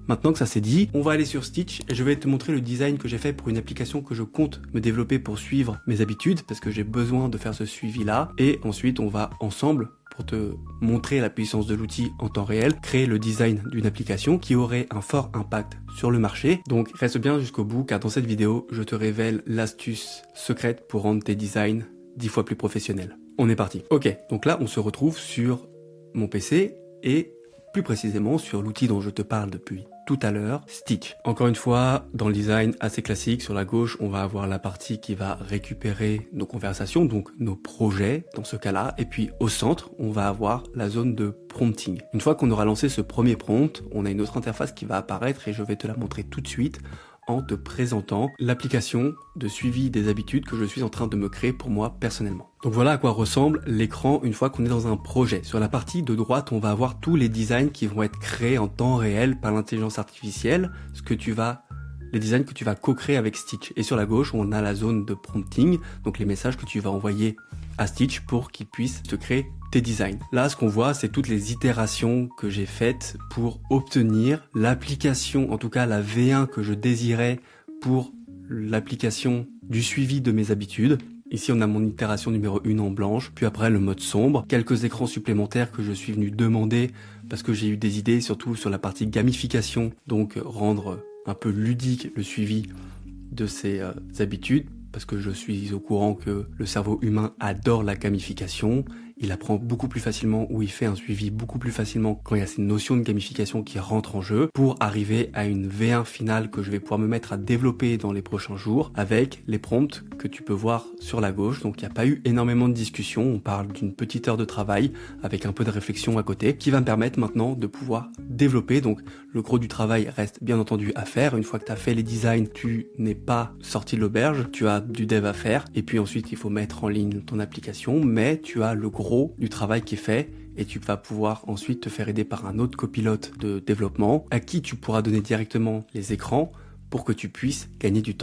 Maintenant que ça c'est dit, on va aller sur Stitch et je vais te montrer le design que j'ai fait pour une application que je compte me développer pour suivre mes habitudes parce que j'ai besoin de faire ce suivi là. Et ensuite on va ensemble, pour te montrer la puissance de l'outil en temps réel, créer le design d'une application qui aurait un fort impact sur le marché. Donc reste bien jusqu'au bout car dans cette vidéo, je te révèle l'astuce secrète pour rendre tes designs 10 fois plus professionnels. On est parti. Ok, donc là on se retrouve sur mon PC et plus précisément sur l'outil dont je te parle depuis tout à l'heure, Stitch. Encore une fois, dans le design assez classique, sur la gauche, on va avoir la partie qui va récupérer nos conversations, donc nos projets dans ce cas-là. Et puis au centre, on va avoir la zone de prompting. Une fois qu'on aura lancé ce premier prompt, on a une autre interface qui va apparaître et je vais te la montrer tout de suite en te présentant l'application de suivi des habitudes que je suis en train de me créer pour moi personnellement. Donc voilà à quoi ressemble l'écran une fois qu'on est dans un projet. Sur la partie de droite, on va avoir tous les designs qui vont être créés en temps réel par l'intelligence artificielle, les designs que tu vas co-créer avec Stitch. Et sur la gauche, on a la zone de prompting, donc les messages que tu vas envoyer à Stitch pour qu'il puisse te créer tes designs. Là, ce qu'on voit, c'est toutes les itérations que j'ai faites pour obtenir l'application, en tout cas la V1 que je désirais pour l'application du suivi de mes habitudes. Ici, on a mon itération numéro 1 en blanche, puis après le mode sombre, quelques écrans supplémentaires que je suis venu demander parce que j'ai eu des idées, surtout sur la partie gamification, donc rendre un peu ludique le suivi de ces habitudes, parce que je suis au courant que le cerveau humain adore la gamification. Il apprend beaucoup plus facilement ou il fait un suivi beaucoup plus facilement quand il y a ces notions de gamification qui rentrent en jeu pour arriver à une V1 finale que je vais pouvoir me mettre à développer dans les prochains jours avec les prompts que tu peux voir sur la gauche. Donc il n'y a pas eu énormément de discussion, on parle d'une petite heure de travail avec un peu de réflexion à côté qui va me permettre maintenant de pouvoir développer. Donc le gros du travail reste bien entendu à faire. Une fois que tu as fait les designs, tu n'es pas sorti de l'auberge, tu as du dev à faire et puis ensuite il faut mettre en ligne ton application, mais tu as le gros du travail qui est fait et tu vas pouvoir ensuite te faire aider par un autre copilote de développement à qui tu pourras donner directement les écrans pour que tu puisses gagner du temps.